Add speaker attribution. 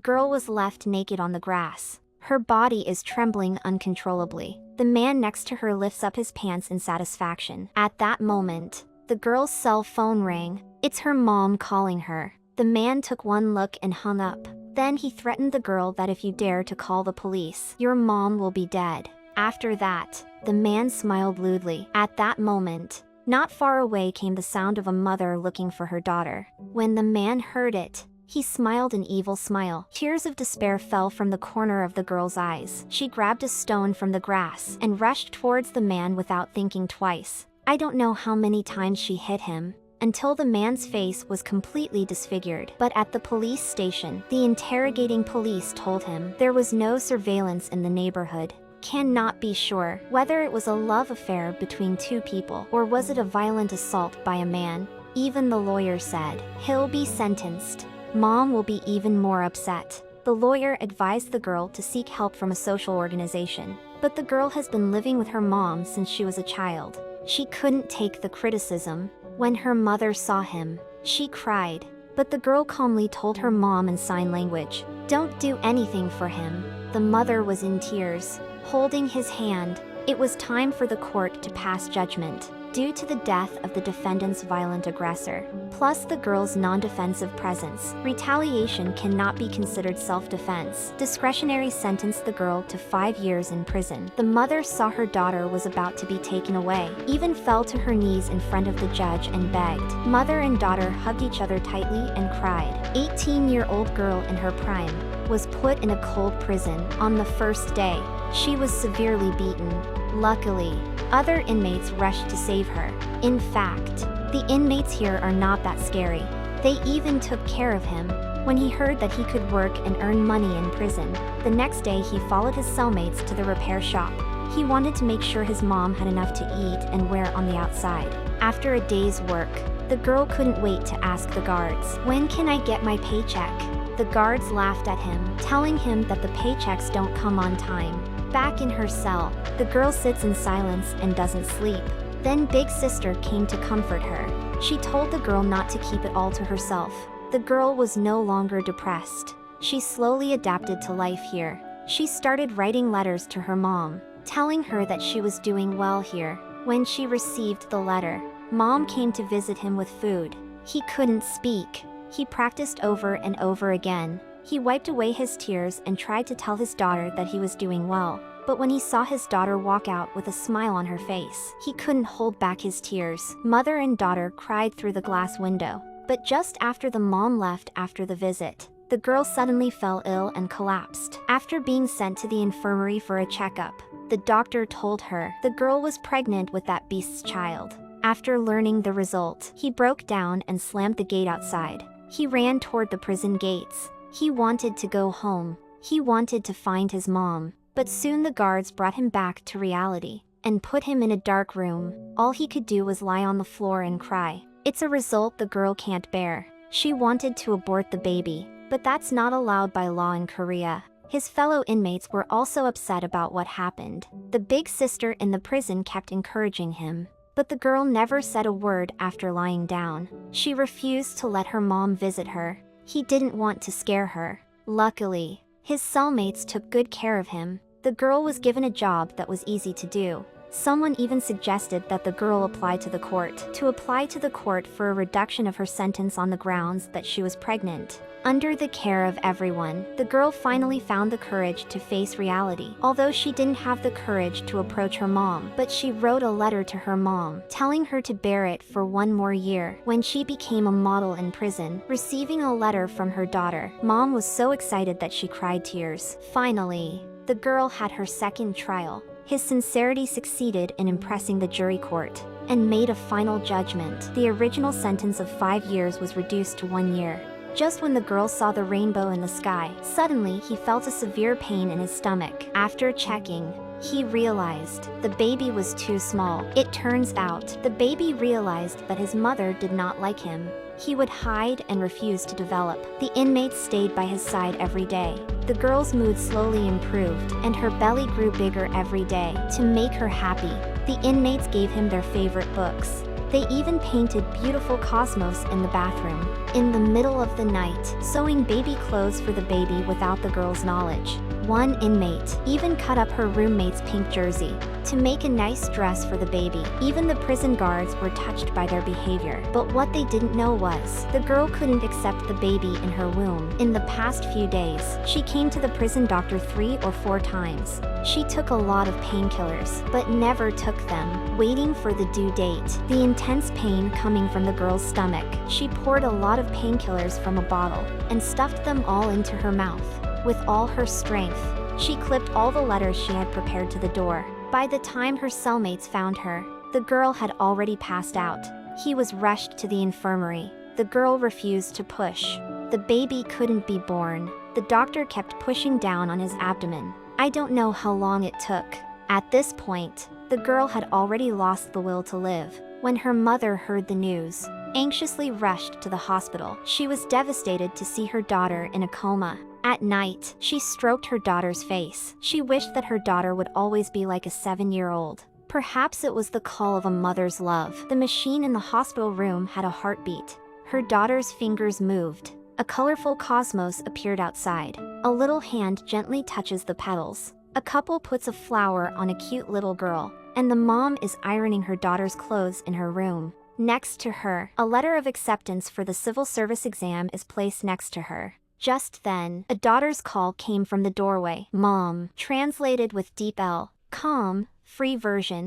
Speaker 1: girl was left naked on the grass. Her body is trembling uncontrollably. The man next to her lifts up his pants in satisfaction. At that moment, the girl's cell phone rang. It's her mom calling her. The man took one look and hung up. Then he threatened the girl that if you dare to call the police, your mom will be dead. After that, the man smiled lewdly. At that moment, not far away came the sound of a mother looking for her daughter. When the man heard it, he smiled an evil smile. Tears of despair fell from the corner of the girl's eyes. She grabbed a stone from the grass and rushed towards the man without thinking twice. I don't know how many times she hit him, until the man's face was completely disfigured. But at the police station, the interrogating police told him there was no surveillance in the neighborhood. Cannot be sure whether it was a love affair between two people or was it a violent assault by a man. Even the lawyer said, he'll be sentenced. Mom will be even more upset. The lawyer advised the girl to seek help from a social organization. But the girl has been living with her mom since she was a child. She couldn't take the criticism. When her mother saw him, she cried. But the girl calmly told her mom in sign language, "Don't do anything for him." The mother was in tears, holding his hand. It was time for the court to pass judgment. Due to the death of the defendant's violent aggressor, plus the girl's non-defensive presence, retaliation cannot be considered self-defense. Discretionary sentenced the girl to 5 years in prison. The mother saw her daughter was about to be taken away, even fell to her knees in front of the judge and begged. Mother and daughter hugged each other tightly and cried. 18-year-old girl in her prime was put in a cold prison. On the first day, she was severely beaten. Luckily, other inmates rushed to save her. In fact, the inmates here are not that scary. They even took care of him. When he heard that he could work and earn money in prison, the next day he followed his cellmates to the repair shop. He wanted to make sure his mom had enough to eat and wear on the outside. After a day's work, the girl couldn't wait to ask the guards, "When can I get my paycheck?" The guards laughed at him, telling him that the paychecks don't come on time. Back in her cell, the girl sits in silence and doesn't sleep. Then Big Sister came to comfort her. She told the girl not to keep it all to herself. The girl was no longer depressed. She slowly adapted to life here. She started writing letters to her mom, telling her that she was doing well here. When she received the letter, Mom came to visit him with food. He couldn't speak. He practiced over and over again. He wiped away his tears and tried to tell his daughter that he was doing well. But when he saw his daughter walk out with a smile on her face, he couldn't hold back his tears. Mother and daughter cried through the glass window. But just after the mom left after the visit, the girl suddenly fell ill and collapsed. After being sent to the infirmary for a checkup, the doctor told her the girl was pregnant with that beast's child. After learning the result, he broke down and slammed the gate outside. He ran toward the prison gates. He wanted to go home. He wanted to find his mom. But soon the guards brought him back to reality and put him in a dark room. All he could do was lie on the floor and cry. It's a result the girl can't bear. She wanted to abort the baby, but that's not allowed by law in Korea. His fellow inmates were also upset about what happened. The big sister in the prison kept encouraging him, but the girl never said a word after lying down. She refused to let her mom visit her. He didn't want to scare her. Luckily, his cellmates took good care of him. The girl was given a job that was easy to do. Someone even suggested that the girl apply to the court for a reduction of her sentence on the grounds that she was pregnant. Under the care of everyone, the girl finally found the courage to face reality. Although she didn't have the courage to approach her mom, but she wrote a letter to her mom, telling her to bear it for 1 more year. When she became a model in prison, receiving a letter from her daughter, Mom was so excited that she cried tears. Finally, the girl had her second trial. His sincerity succeeded in impressing the jury court and made a final judgment. The original sentence of 5 years was reduced to 1 year. Just when the girl saw the rainbow in the sky, suddenly he felt a severe pain in his stomach. After checking, he realized the baby was too small. It turns out, the baby realized that his mother did not like him. He would hide and refuse to develop. The inmates stayed by his side every day. The girl's mood slowly improved, and her belly grew bigger every day. To make her happy, the inmates gave him their favorite books. They even painted beautiful cosmos in the bathroom. in the middle of the night, sewing baby clothes for the baby without the girl's knowledge. One inmate even cut up her roommate's pink jersey to make a nice dress for the baby. Even the prison guards were touched by their behavior. But what they didn't know was, the girl couldn't accept the baby in her womb. In the past few days, she came to the prison doctor 3 or 4 times. She took a lot of painkillers, but never took them, waiting for the due date. The intense pain coming from the girl's stomach, she poured a lot of painkillers from a bottle and stuffed them all into her mouth. With all her strength, she clipped all the letters she had prepared to the door. By the time her cellmates found her, the girl had already passed out. He was rushed to the infirmary. The girl refused to push. The baby couldn't be born. The doctor kept pushing down on his abdomen. I don't know how long it took. At this point, the girl had already lost the will to live. When her mother heard the news, anxiously rushed to the hospital. She was devastated to see her daughter in a coma. At night, she stroked her daughter's face. She wished that her daughter would always be like a 7-year-old. Perhaps it was the call of a mother's love. The machine in the hospital room had a heartbeat. Her daughter's fingers moved. A colorful cosmos appeared outside. A little hand gently touches the petals. A couple puts a flower on a cute little girl, and the mom is ironing her daughter's clothes in her room. Next to her, a letter of acceptance for the civil service exam is placed next to her. Just then, a daughter's call came from the doorway. Mom, translated with deep L. Calm, free version.